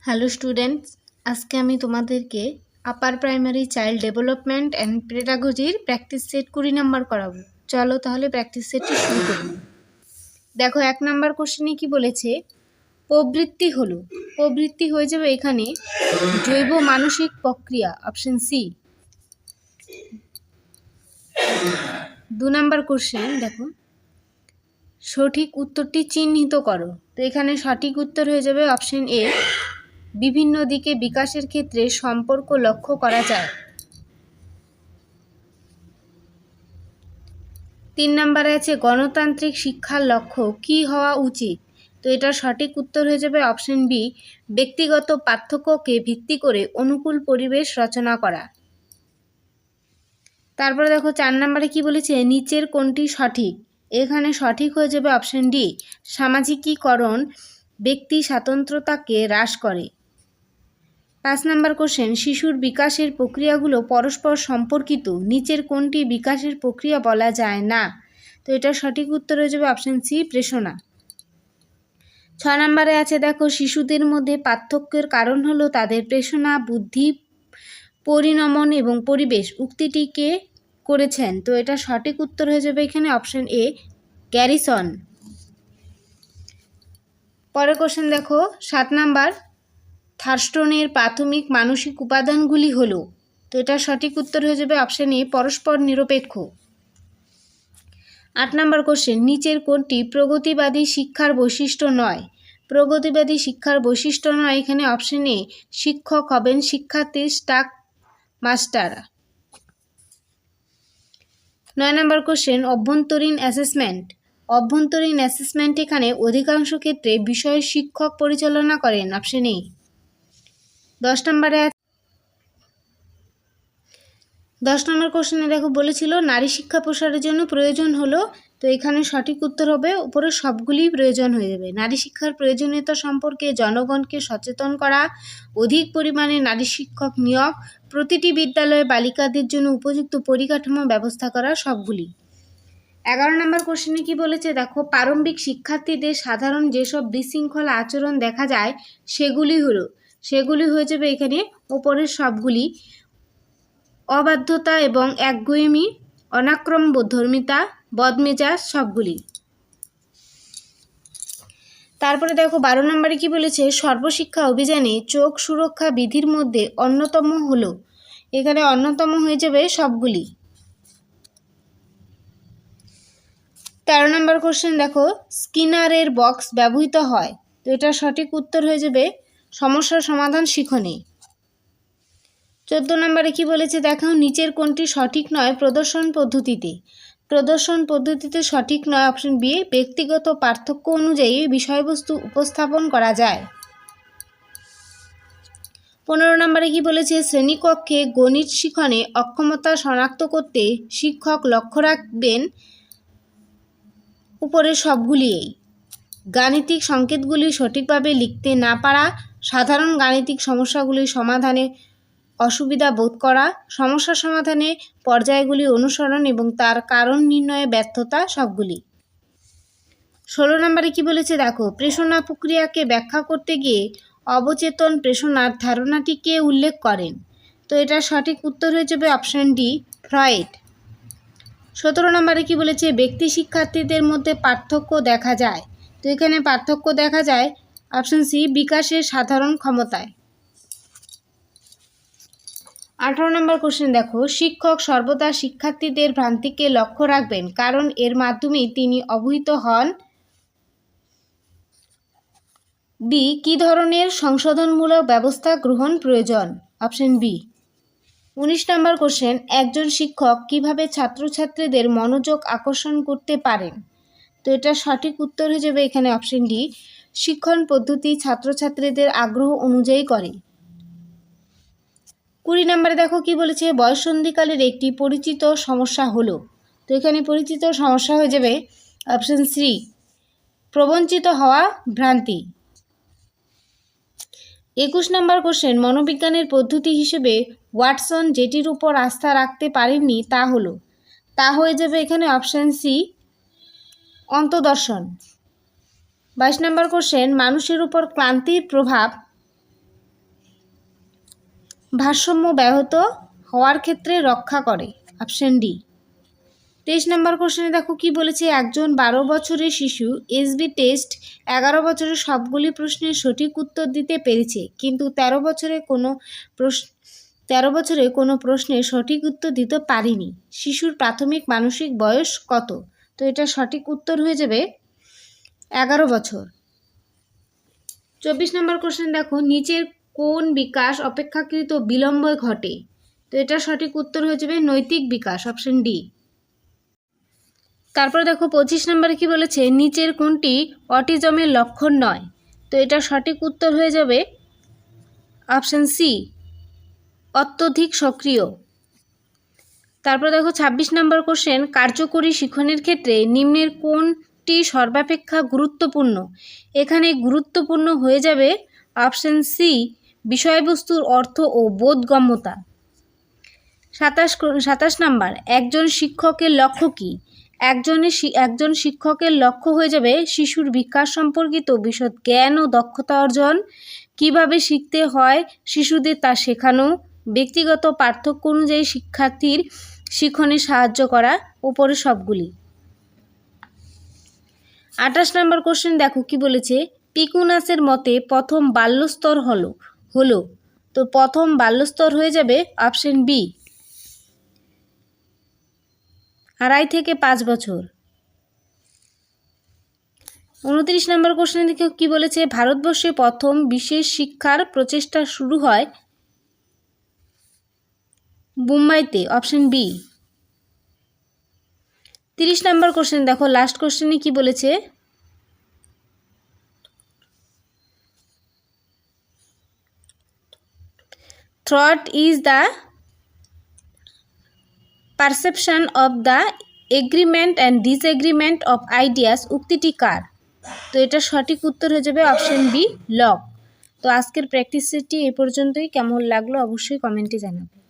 Hello students, আজকে আমি তোমাদেরকে upper primary child development and পেডাগজির প্র্যাকটিস সেট 20 নাম্বার করাবো। চলো তাহলে প্র্যাকটিস সেটটি শুরু করি। দেখো 1 নাম্বার কোশ্চেনে কি বলেছে, প্রবৃত্তি হলো। প্রবৃত্তি হয়ে যাবে এখানে জৈব মানসিক প্রক্রিয়া, অপশন সি। 2 নাম্বার কোশ্চেন দেখো, সঠিক উত্তরটি চিহ্নিত করো। তো এখানে সঠিক উত্তর হয়ে যাবে অপশন এ, বিভিন্ন দিকে বিকাশের ক্ষেত্রে সম্পর্ক লক্ষ্য করা যায়। 3 নম্বরে আছে গণতান্ত্রিক শিক্ষার লক্ষ্য কি হওয়া উচিত। তো এটা সঠিক উত্তর হয়ে যাবে অপশন বি, ব্যক্তিগত পার্থক্যকে ভিত্তি করে অনুকূল পরিবেশ রচনা করা। তারপরে দেখো 4 নম্বরে কি বলেছে, নিচের কোনটি সঠিক। এখানে সঠিক হয়ে যাবে অপশন ডি, সামাজিকীকরণ ব্যক্তি স্বাতন্ত্র্যতাকে হ্রাস করে। 5 নম্বর কোশ্চেন, শিশুর বিকাশের প্রক্রিয়াগুলো পরস্পর সম্পর্কিত, নিচের কোনটি বিকাশের প্রক্রিয়া বলা যায় না। তো এটা সঠিক উত্তর হয়ে যাবে অপশন সি, প্রেষণা। 6 নম্বরে আছে দেখো, শিশুদের মধ্যে পার্থক্যের কারণ হলো তাদের প্রেষণা, বুদ্ধি, পরিণমন এবং পরিবেশ। উক্তিটিকে করেছেন। তো এটা সঠিক উত্তর হয়ে যাবে এখানে অপশন এ, গ্যারিসন। পরের কোশ্চেন দেখো 7 নাম্বার, থার্স্টনের প্রাথমিক মানসিক উপাদানগুলি হলো। তো এটা সঠিক উত্তর হয়ে যাবে অপশন এ, পরস্পর নিরপেক্ষ। 8 নম্বর কোশ্চেন, নিচের কোনটি প্রগতিবাদী শিক্ষার বৈশিষ্ট্য নয়। প্রগতিবাদী শিক্ষার বৈশিষ্ট্য নয় এখানে অপশন এ, শিক্ষক হবেন শিক্ষার্থীর স্টাক মাস্টার। 9 নম্বর কোশ্চেন, অভ্যন্তরীণ অ্যাসেসমেন্ট। অভ্যন্তরীণ অ্যাসেসমেন্ট এখানে অধিকাংশ ক্ষেত্রে বিষয় শিক্ষক পরিচালনা করেন, অপশন এ। 10 নম্বর কোশ্চেনে দেখো বলেছিল নারী শিক্ষা প্রসারের জন্য প্রয়োজন হলো। তো এখানে সঠিক উত্তর হবে উপরে সবগুলি প্রয়োজন হয়ে যাবে। নারী শিক্ষার প্রয়োজনীয়তা সম্পর্কে জনগণকে সচেতন করা, অধিক পরিমাণে নারী শিক্ষক নিয়োগ, প্রতিটি বিদ্যালয়ে বালিকাদের জন্য উপযুক্ত পরিকাঠামো ব্যবস্থা করা, সবগুলি। 11 নম্বর কোশ্চেনে কি বলেছে দেখো, প্রারম্ভিক শিক্ষার্থীদের সাধারণ যেসব বিশৃঙ্খলা আচরণ দেখা যায় সেগুলি হয়ে যাবে এখানে উপরের সবগুলি, অবাধ্যতা এবং একগুঁয়েমি, অনাক্রম্যধর্মিতা, বদমেজাজ, সবগুলি। তারপরে দেখো 12 নম্বরে কি বলেছে, সর্বশিক্ষা অভিযানে চোখ সুরক্ষা বিধির মধ্যে অন্যতম হলো। এখানে অন্যতম হয়ে যাবে সবগুলি। 13 নম্বর কোশ্চেন দেখো, স্কিনারের বক্স ব্যবহৃত হয়। তো এটা সঠিক উত্তর হয়ে যাবে সমস্যার সমাধান শিখনে। 14 নম্বরে কি বলেছে দেখো, নিচের কোনটি সঠিক নয় প্রদর্শন পদ্ধতিতে। প্রদর্শন পদ্ধতিতে সঠিক নয় অপশন বি, ব্যক্তিগত পার্থক্য অনুযায়ী বিষয়বস্তু উপস্থাপন করা যায়। 15 নম্বরে কি বলেছে, শ্রেণীকক্ষে গণিত শিখনে অক্ষমতা শনাক্ত করতে শিক্ষক লক্ষ্য রাখবেন উপরের সবগুলিই। গাণিতিক সংকেতগুলি সঠিকভাবে লিখতে না পারা, সাধারণ গাণিতিক সমস্যাগুলি সমাধানে অসুবিধা বোধ করা, সমস্যা সমাধানে পর্যায়গুলি অনুসরণ এবং তার কারণ নির্ণয়ে ব্যর্থতা, সবগুলি। 16 নম্বরে কি বলেছে দেখো, প্রেষণা প্রক্রিয়াকে ব্যাখ্যা করতে গিয়ে অবচেতন প্রেষণার ধারণাটিকে উল্লেখ করেন। তো এটা সঠিক উত্তর হয়ে যাবে অপশন ডি, ফ্রয়েড। 17 নম্বরে কি বলেছে, ব্যক্তি শিক্ষার্থীদের মধ্যে পার্থক্য দেখা যায়। তো এখানে পার্থক্য দেখা যায় অপশন সি, বিকাশের সাধারণ ক্ষমতায়। 18 নম্বর কোশ্চেন দেখো, শিক্ষক সর্বদা শিক্ষার্থীদের ভ্রান্তিকে লক্ষ্য রাখবেন কারণ এর মাধ্যমে তিনি অবহিত হন। বি, কী ধরনের সংশোধনমূলক ব্যবস্থা গ্রহণ প্রয়োজন, অপশন বি। 19 নম্বর কোশ্চেন, একজন শিক্ষক কিভাবে ছাত্রছাত্রীদের মনোযোগ আকর্ষণ করতে পারেন। তো এটা সঠিক উত্তর হয়ে যাবে এখানে অপশন ডি, শিক্ষণ পদ্ধতি ছাত্রছাত্রীদের আগ্রহ অনুযায়ী করে। 20 নম্বরে দেখো কি বলেছে, বয়ঃসন্ধিকালের একটি পরিচিত সমস্যা হলো। তো এখানে পরিচিত সমস্যা হয়ে যাবে অপশন সি, প্রবঞ্চিত হওয়া, ভ্রান্তি। 21 নম্বর কোশ্চেন, মনোবিজ্ঞানের পদ্ধতি হিসেবে ওয়াটসন যেটির উপর আস্থা রাখতে পারেননি তা হয়ে যাবে এখানে অপশন সি, অন্তদর্শন। 22 নম্বর কোশ্চেন, মানুষের উপর ক্লান্তির প্রভাব ভারসাম্য ব্যাহত হওয়ার ক্ষেত্রে রক্ষা করে, অপশন ডি। 23 নম্বর কোশ্চেনে দেখো কি বলেছে, একজন 12 বছরের শিশু এসবি টেস্ট 11 বছরের সবগুলি প্রশ্নের সঠিক উত্তর দিতে পেরেছে, কিন্তু 13 বছরে কোনো প্রশ্নের সঠিক উত্তর দিতে পারেনি। শিশুর প্রাথমিক মানসিক বয়স কত? তো এটা সঠিক উত্তর হয়ে যাবে 11 বছর। 24 নম্বর কোশ্চেন দেখো, নিচের কোন বিকাশ অপেক্ষাকৃত বিলম্বে ঘটে? তো এটা সঠিক উত্তর হয়ে যাবে নৈতিক বিকাশ, অপশন ডি। তারপর দেখো 25 নম্বরে কি বলেছে, নিচের কোনটি অটিজমের লক্ষণ নয়? তো এটা সঠিক উত্তর হয়ে যাবে অপশন সি, অত্যধিক সক্রিয়। তারপর দেখো 26 নম্বর কোশ্চেন, কার্যকরী শিক্ষণের ক্ষেত্রে নিম্নের কোনটি সর্বাপেক্ষা গুরুত্বপূর্ণ? এখানে গুরুত্বপূর্ণ হয়ে যাবে অপশন সি, বিষয়বস্তুর অর্থ ও বোধগম্যতা। 27 নম্বর, একজন শিক্ষকের লক্ষ্য কী? একজন শিক্ষকের লক্ষ্য হয়ে যাবে শিশুর বিকাশ সম্পর্কিত বিশদ জ্ঞান ও দক্ষতা অর্জন, কিভাবে শিখতে হয় শিশুদের তা শেখানো, ব্যক্তিগত পার্থক্য অনুযায়ী শিক্ষার্থীর শিক্ষণে সাহায্য করা, উপরে সবগুলি। 28 নম্বর কোশ্চেন দেখো কি বলেছে, পিকুনাসের মতে প্রথম বাল্যস্তর হলো তো প্রথম বাল্যস্তর হয়ে যাবে অপশন বি, 2.5 থেকে 5 বছর। 29 নম্বর কোশ্চেন দেখো কি বলেছে, ভারতবর্ষে প্রথম বিশেষ শিক্ষার প্রচেষ্টা শুরু হয় মুম্বাইতে, অপশন বি। 30 নম্বর কোশ্চেন দেখো, লাস্ট কোশ্চেনে কি বলেছে, thought is the perception of the agreement and disagreement of ideas, উক্তিটি কার? তো এটা সঠিক উত্তর হয়ে যাবে অপশন বি, লক। তো আজকের প্র্যাকটিস সেটটি এই পর্যন্তই। কেমন লাগলো অবশ্যই কমেন্টে জানাবে।